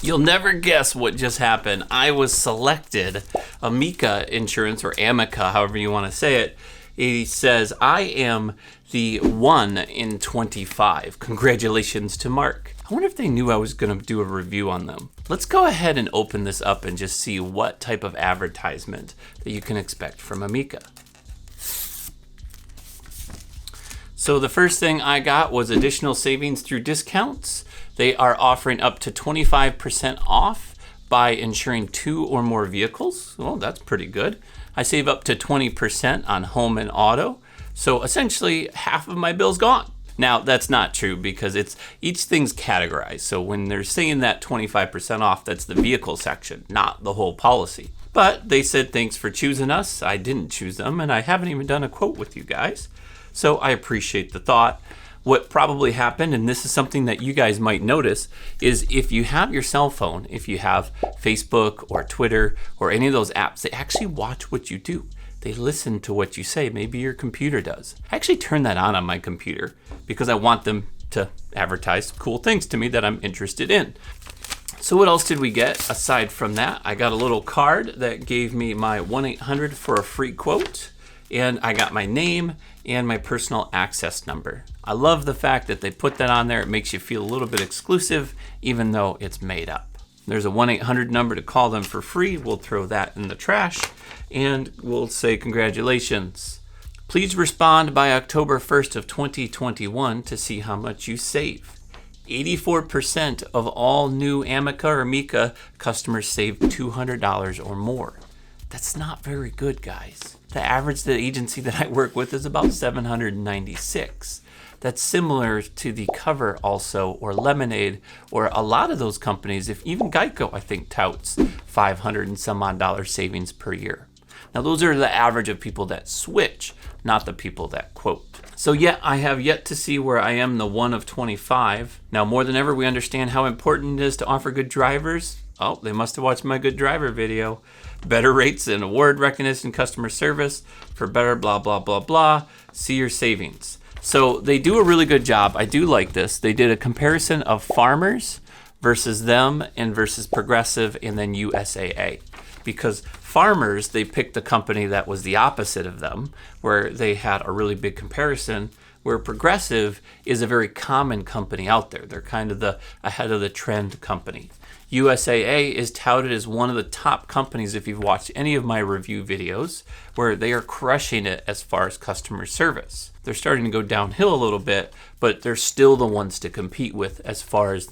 You'll never guess what just happened. I was selected. Amica Insurance, or Amica, however you want to say it. It says, I am the 1 in 25. Congratulations to Mark. I wonder if they knew I was going to do a review on them. Let's go ahead and open this up and just see what type of advertisement that you can expect from Amica. So the first thing I got was additional savings through discounts. They are offering up to 25% off by insuring 2 or more vehicles. Well, that's pretty good. I save up to 20% on home and auto. So essentially half of my bill's gone. Now that's not true because each thing's categorized. So when they're saying that 25% off, that's the vehicle section, not the whole policy. But they said thanks for choosing us. I didn't choose them and I haven't even done a quote with you guys. So I appreciate the thought. What probably happened, and this is something that you guys might notice, is if you have your cell phone, if you have Facebook or Twitter or any of those apps, they actually watch what you do. They listen to what you say. Maybe your computer does. I actually turn that on my computer because I want them to advertise cool things to me that I'm interested in. So what else did we get aside from that? I got a little card that gave me my 1-800 for a free quote. And I got my name and my personal access number. I love the fact that they put that on there. It makes you feel a little bit exclusive, even though it's made up. There's a 1-800 number to call them for free. We'll throw that in the trash and we'll say congratulations. Please respond by October 1st of 2021 to see how much you save. 84% of all new Amica or Amica customers save $200 or more. That's not very good, guys. The average the agency that I work with is about 796. That's similar to the Cover also, or Lemonade, or a lot of those companies, if even Geico, I think, touts 500 and some odd dollar savings per year. Now those are the average of people that switch, not the people that quote. So yeah, I have yet to see where I am the 1 of 25. Now more than ever, we understand how important it is to offer good drivers. Oh, they must have watched my good driver video. Better rates and award recognition, customer service for better blah, blah, blah, blah. See your savings. So they do a really good job. I do like this. They did a comparison of Farmers versus them and versus Progressive and then USAA. Because Farmers, they picked the company that was the opposite of them, where they had a really big comparison, where Progressive is a very common company out there. They're kind of the ahead of the trend company. USAA is touted as one of the top companies if you've watched any of my review videos, where they are crushing it as far as customer service. They're starting to go downhill a little bit, but they're still the ones to compete with as far as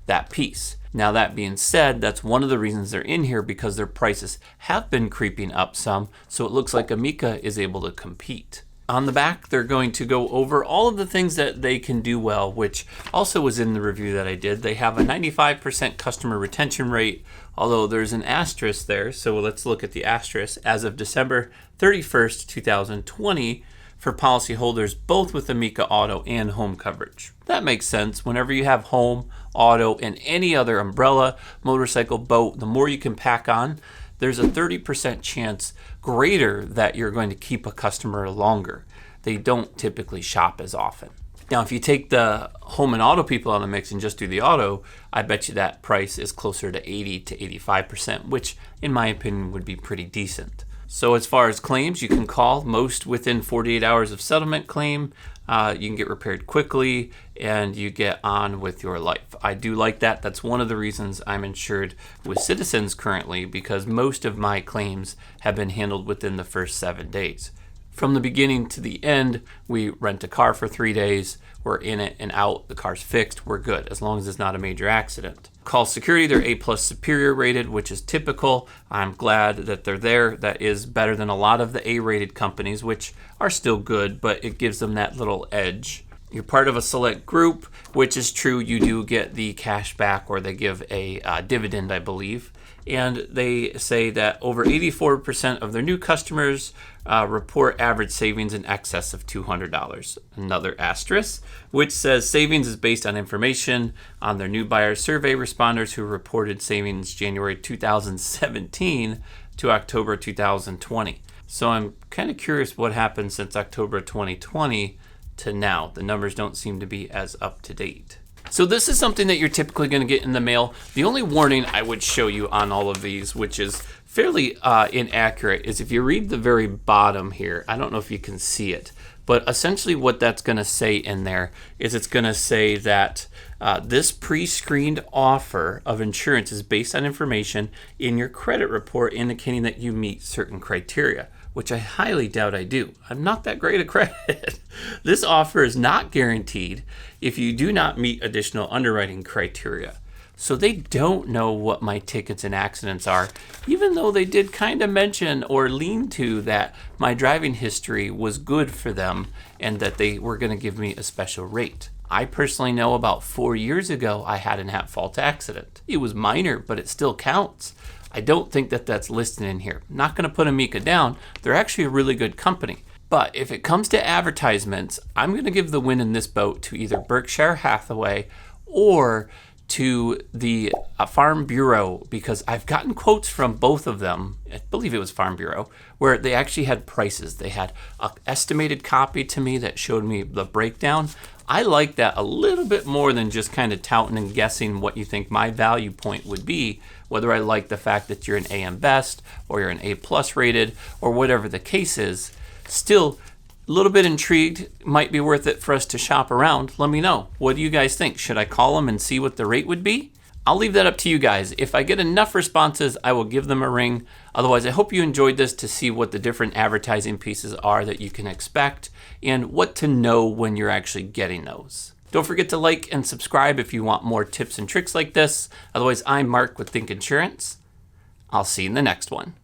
that piece. Now that being said, that's one of the reasons they're in here, because their prices have been creeping up some, so it looks like Amica is able to compete. On the back, they're going to go over all of the things that they can do well, which also was in the review that I did. They have a 95% customer retention rate, although there's an asterisk there. So let's look at the asterisk. As of December 31st, 2020, for policyholders both with Amica Auto and home coverage. That makes sense. Whenever you have home, auto, and any other umbrella, motorcycle, boat, the more you can pack on, there's a 30% chance greater that you're going to keep a customer longer. They don't typically shop as often. Now, if you take the home and auto people out of the mix and just do the auto, I bet you that price is closer to 80 to 85%, which in my opinion would be pretty decent. So as far as claims, you can call most within 48 hours of settlement claim. You can get repaired quickly and you get on with your life. I do like that. That's one of the reasons I'm insured with Citizens currently, because most of my claims have been handled within the first 7 days. From the beginning to the end, we rent a car for 3 days, we're in it and out, the car's fixed, we're good, as long as it's not a major accident. Call Security, they're A+ superior rated, which is typical. I'm glad that they're there. That is better than a lot of the A-rated companies, which are still good, but it gives them that little edge. You're part of a select group, which is true. You do get the cash back, or they give a dividend, I believe. And they say that over 84% of their new customers report average savings in excess of $200. Another asterisk, which says savings is based on information on their new buyer survey responders who reported savings January 2017 to October 2020. So I'm kind of curious what happened since October 2020 to now. The numbers don't seem to be as up to date. So this is something that you're typically going to get in the mail. The only warning I would show you on all of these, which is fairly inaccurate, is if you read the very bottom here. I don't know if you can see it, but essentially what that's going to say in there is it's going to say that this pre-screened offer of insurance is based on information in your credit report indicating that you meet certain criteria, which I highly doubt I do. I'm not that great at credit. This offer is not guaranteed if you do not meet additional underwriting criteria. So they don't know what my tickets and accidents are, even though they did kind of mention or lean to that my driving history was good for them and that they were going to give me a special rate. I personally know about 4 years ago I had an at-fault accident. It was minor, but it still counts. I don't think that that's listed in here. I'm not going to put Amica down. They're actually a really good company. But if it comes to advertisements, I'm going to give the win in this boat to either Berkshire Hathaway or to the Farm Bureau, because I've gotten quotes from both of them, I believe it was Farm Bureau, where they actually had prices. They had an estimated copy to me that showed me the breakdown. I like that a little bit more than just kind of touting and guessing what you think my value point would be, whether I like the fact that you're an AM Best or you're an A+ rated or whatever the case is. Still, a little bit intrigued, might be worth it for us to shop around. Let me know. What do you guys think? Should I call them and see what the rate would be? I'll leave that up to you guys. If I get enough responses, I will give them a ring. Otherwise, I hope you enjoyed this to see what the different advertising pieces are that you can expect and what to know when you're actually getting those. Don't forget to like and subscribe if you want more tips and tricks like this. Otherwise, I'm Mark with Think Insurance. I'll see you in the next one.